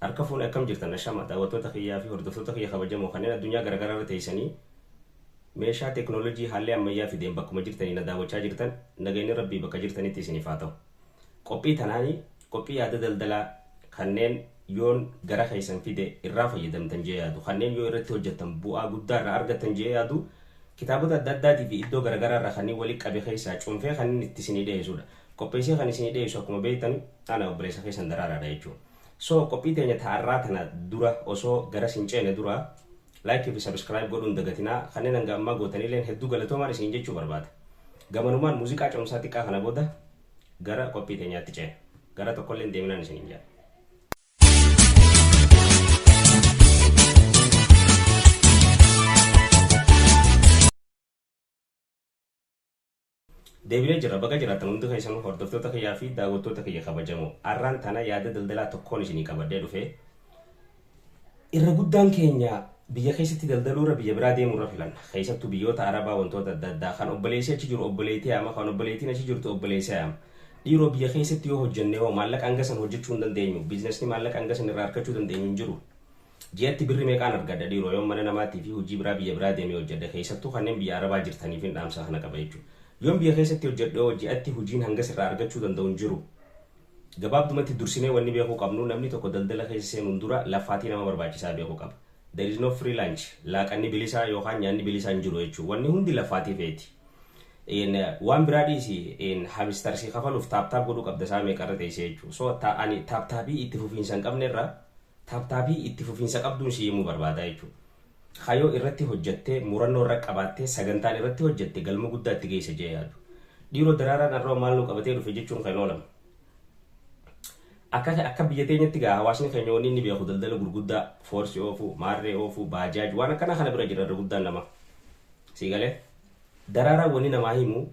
harka fuune akkam jirtan ashama daawwattoota kiyyaa fi hordoftoota kiyya kabajamoo kanneen addunyaa garaagaraa irra teessanii meeshaa teeknooloojii haalli ammayyaa fideen bakkuma jirtanii na daawwachaa jirtan nageenyi rabbii bakka jirtanitti isiniif haa ta'u. Qophii tanaanii qophii yaada daldalaa kanneen yoon gara keessan fide irraa fayyadamtan jee yaadu kanneen yoo irratti hojjetan bu'aa guddaa irraa argatan jee yaadu kitaabota adda addaatii fi iddoo garaagaraa irraa kanneen walii qabe keessaa cuunfee kanneen itti isinii dhiyeessuudha. Qopheessee kan isinii dhiyeessu akkuma beektan ana obboleessa keessan daraaraadha jechuudha. So qophii teenya taarraa tana dura osoo gara sinceene dura like fi subscribe godhuun dagatinaa kanneen hanga ammaa gootanilleen hedduu galatoomaan isin jechuu barbaada. Gamanumaan muuziqaa cimsaa xiqqaa kana booda gara qophii teenyaatti ceena. Gara tokkolleen deeminaan isin hin jaal. Deebilee jira baga jiraatan hundi keessan hordoftoota kiyyaa fi daawwattoota kiyya kabajamoo arraan tana yaada daldalaa tokkoon isinii qabadhee dhufe irra guddaan keenya biyya keessatti daldaluurra biyya biraa deemuurra filanna keessattuu biyyoota arabaa wantoota adda addaa kan obboleessi achi jiru obboleettii ama kan obboleettiin achi jirtu obboleessi ama dhiiroo biyya keessatti yoo hojjannee hoo maallaqa hangasan hojjechuu hin dandeenyu biizinesni maallaqa hangasan irraa argachuu dandeenyu hin jiru ji'atti birri meeqaan argadha dhiiroo yoo mana namaatii fi hojii biraa biyya biraa deemee hojjedha keessattuu kanneen biyya arabaa jirtaniif hin dhaamsa kana qaba jechuudha. Yoon biyya keessatti hojjedhoo ji'atti hojiin hangas irraa argachuu danda'u hin jiru. Gabaabdumatti dursinee wanni beekuu qabnu namni tokko daldala keessa seenuun dura laffaatii nama barbaachisaa beekuu qaba. There is no free lunch. Laaqanni bilisaa yookaan nyaanni bilisaa hin jiru jechuudha. Wanni hundi laffaatii feeti. Waan biraa dhiisi hamistarsii kafaluuf taaptaap godhuu qabda isaa meeqarra teessee jechuudha. So ani taaptaabii itti fufiinsa hin qabne irraa taaptaabii itti fufiinsa qabduun si himuu barbaada jechuudha. Hayoo irratti hojjettee murannoo irra qabaattee sagantaan irratti hojjette galma guddaa itti geesse jee yaadu. Dhiiroo daraaraan arroo maal nu qabatee dhufe jechuun kan oolamu. Akka biyya teenyatti gaa hawaasni keenya wanni inni beeku daldala gurguddaa foorsii oofuu, maarree oofuu, baajaaj waan akkana kana bira jira irra guddaan nama. Siigalee daraaraan wanni namaa himu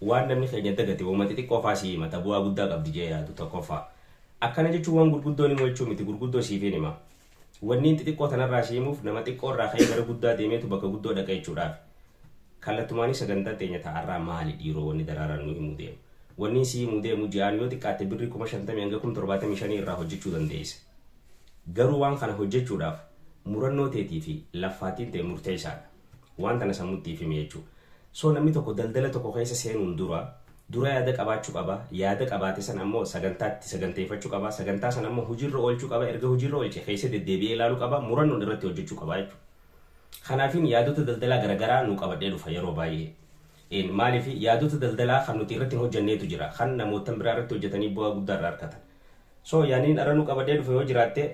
waan namni keenya dagate waan xixiqqoo faa si himata bu'aa guddaa qabdi jee yaadu tokkoffaa. Akkana jechuun waan gurguddoon himu jechuun miti gurguddoo siifeen hima. Wanni xixiqqoo tanarraa siimuuf nama xiqqoo irraa ka'ee gara guddaa deemeetu bakka guddoo dhaqa jechuudhaaf. Kallattumaanii sagantaa teenya ta'arraa maali dhiiroo wanni daraaraan nu himuu deemu. Wanni si himuu deemu ji'aan yoo xiqqaatte birrii 50,000 hanga 75,000 irraa hojjechuu dandeessa. Garuu waan kana hojjechuudhaaf murannoo teetii fi laffaatiin ta'e murteessaadha. Waan tana sammuutti hime jechuudha. So namni tokko daldala tokko keessa seenuun dura yaada qabaachuu qaba yaada qabaate san ammoo sagantaatti saganteeffachuu qaba sagantaa san ammoo hojiirra oolchuu qaba erga hojiirra oolche keessa deddeebi'ee ilaaluu qaba murannoon irratti hojjechuu qaba jechuudha. Kanaafin yaadota daldalaa garaagaraa nu qabadhee dhufa yeroo baay'ee maaliif yaadota daldalaa kan nuti irratti hojjanneetu jira kan namoota biraa irratti hojjetanii bu'aa guddaa irraa argatan. So yaaniin ara nu qabadhee dhufa yoo jiraatte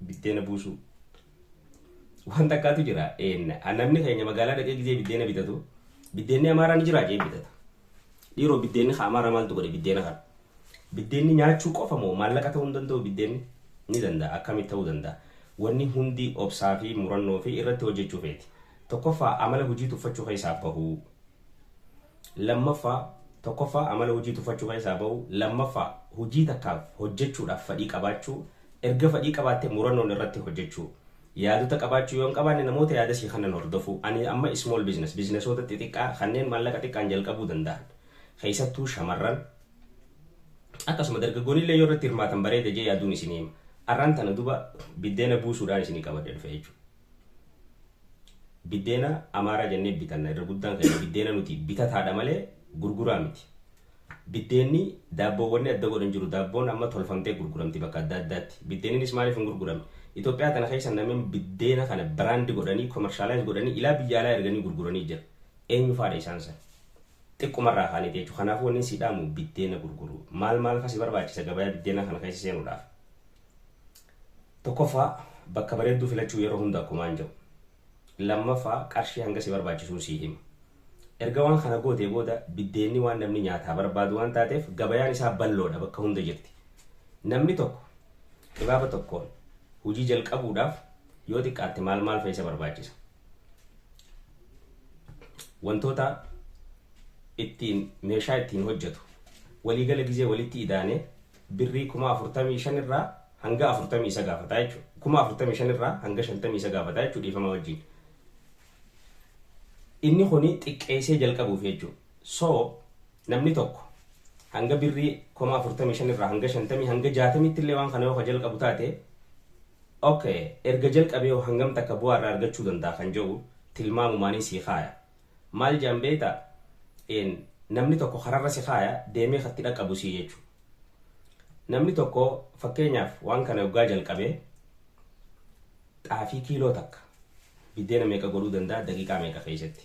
biddeena buusuu waan takkaatu jira namni keenya magaalaa dhaqee gizee biddeena bitatu biddeenni amaaraa ni jira jee bitata. Dhiiroo biddeenni amaara maaltu godhe biddeena kana. Biddeenni nyaachuu qofa moo maallaqa ta'uu hin danda'u biddeenni ni danda'a akkamitti ta'uu danda'a. Wanni hundi obsaa fi murannoo fi irratti hojjechuu feeti. Tokkoffaa amala hojii tuffachuu keessaa bahu. Tokkoffaa amala hojii tuffachuu keessaa bahu. Lammaffaa hojii takkaaf hojjechuudhaaf fedhii qabaachuu. Erga fedhii qabaattee murannoon irratti hojjechuu. Yaadota qabaachuu yoo hin qabaanne namoota yaada sii kanan hordofu. Ani amma small business bizinesoota xixiqqaa kanneen maallaqa xiqqaan jalqabuu danda'an. Keessattuu shamarran akkasuma dargaggoonillee yoo irratti hirmaatan bareeda jee yaaduun isin hima. Arraan tana duba biddeena buusuudhaan isinii qabadhee dhufe jechuudha. Biddeena amaaraa jennee bitanna irra guddaan keenya biddeena nuti bitataadha malee gurguraa miti. Biddeenni daabboowwan adda godhan jiru daabboon amma tolfamtee gurguramti bakka adda addaatti. Biddeennis maaliif hin gurguramne? Itoophiyaa tana keessa namni biddeena kana biraandi godhanii komershaalaayis godhanii ilaa biyya alaa erganii gurguranii jira. Eenyu faadha isaan sana? Xiqqoomarraa kaanii jechuudha. Kanaafuu wanni si dhaamu biddeena gurguru. Maal kasi barbaachisa gabayaa biddeena kana keessa seenuudhaaf. Tokkoffaa bakka bareedduu filachuu yeroo hunda akkuma hin jiru. Lammaffaa qarshii hanga si barbaachisuun si hima. Erga waan kana gootee booda biddeenni waan namni nyaataa barbaadu waan taateef gabayaan isaa bal'oodha bakka hunda jirti. Namni tokko xibaaba tokkoon hojii jalqabuudhaaf yoo xiqqaatte maal feesa barbaachisa. Wantoota meeshaa ittiin hojjetu waliigala gizee walitti idaanee birrii 45,000 irraa hanga 40 gaafataa jechuudha. 45,000 irraa hanga 50 gaafataa jechuudha dhiifama wajjin. Inni kuni xiqqeessee jalqabuuf jechuudha. So namni tokko hanga birrii 45 irraa hanga 50 hanga 60 illee waan kana yoo jalqabu taate okay erga jalqabee hangam takka bu'aa irraa argachuu danda'a kan jedhu tilmaamumaanii si kaaya maal jambeeta namni tokko kararra si kaaya deemee khatti dhaqqabu si jechuudha. Namni tokko fakkeenyaaf waan kana waggaa jalqabee xaafii kiiloo takka biddeena meeqa godhuu danda'a daqiiqaa meeqa keessatti.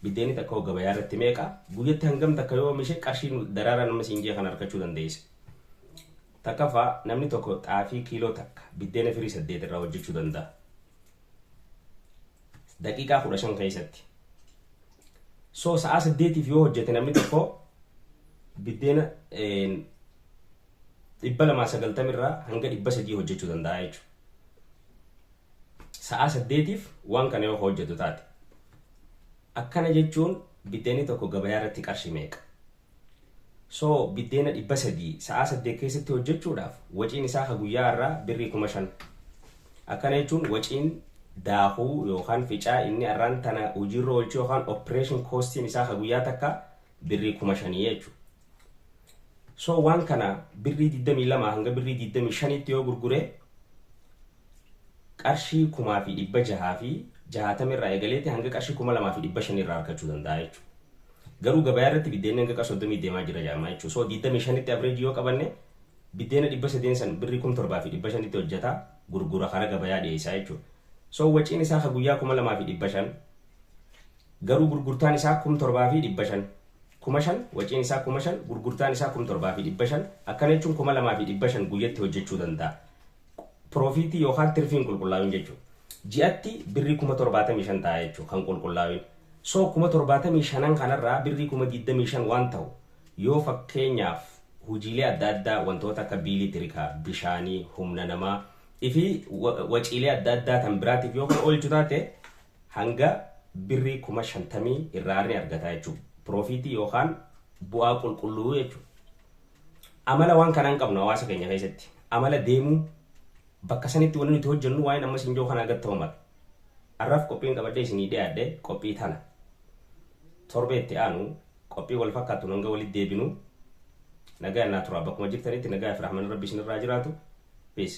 Biddeeni takka gabayaa irratti meeqa guyyatti hangam takka yoo oomishe qarshiin daraaraa nama siinjee kan argachuu dandeessa. Takkaffaa namni tokko xaafii kiiloo takka biddeena firii 8 irraa hojjechuu danda'a. Daqiiqaa 15 keessatti. So sa'a 8tiif yoo hojjete namni tokko biddeena 290 irraa hanga 300 hojjechuu danda'a jechuudha. Sa'a 8tiif waan kana yoo hojjetu taate. Akkana jechuun biddeeni tokko gabayaa irratti qarshii meeqa. So biddeena 300 sa'a 8 keessatti hojjechuudhaaf waciin isaa guyyaa irraa birrii 5,000. Akkana jechuun waciin daakuu yookaan ficaa inni arraan tana hojiirra oolchuu yookaan operation costiin isaa guyyaa takka birrii 5,000 jechuudha. So waan kana birrii 22 hanga birrii 25tti yoo gurgure qarshii 1,600 fi 60 irraa eegaleetti hanga qarshii 2,500 irraa argachuu danda'a jechuudha. Garuu gabayaa irratti biddeenni hanga qarshii 30 deemaa jira jedhama jechuudha. So 25tti average yoo qabanne biddeena 300 san birrii 7,500tti hojjeta gurgura kara gabayaa dhiyeessaa jechuudha. So waciin isaa guyyaa 2,500 garuu gurgurtaan isaa 7,500 5,000 waciin isaa 5,000 gurgurtaan isaa 7,500 akkana jechuun 2,500 guyyatti hojjechuu danda'a. Profiitii yookaan tirfiin qulqullaa'uun jechuudha. Ji'atti birrii 75,000 ta'a jechuudha kan qulqullaa'uun. So 75,000 kanarraa birrii 25,000 waan ta'u yoo fakkeenyaaf hojiilee adda addaa wantoota akka biilitirikaa, bishaanii, humna namaa fi waciilee adda addaa kan biraatiif yoo kan oolchu taate hanga birrii 50,000 irraa ni argata jechuudha. Profiitii yookaan bu'aa qulqulluu jechuudha. Amala waan kanaan qabnu hawaasa keenya keessatti. Amala deemuu bakka sanitti wanti nuti hojjennu waa'ee nama sinjoo kana agatta uummata. Arraaf qophiin qabadhee isinii dhiyaadhe qophii tana. Torbeetti aanu qophii wal fakkaatu hanga walitti deebinu nagaa naa tura bakkuma jirtanitti nagaa fi rahman rabbi isinirraa jiraatu. Peace.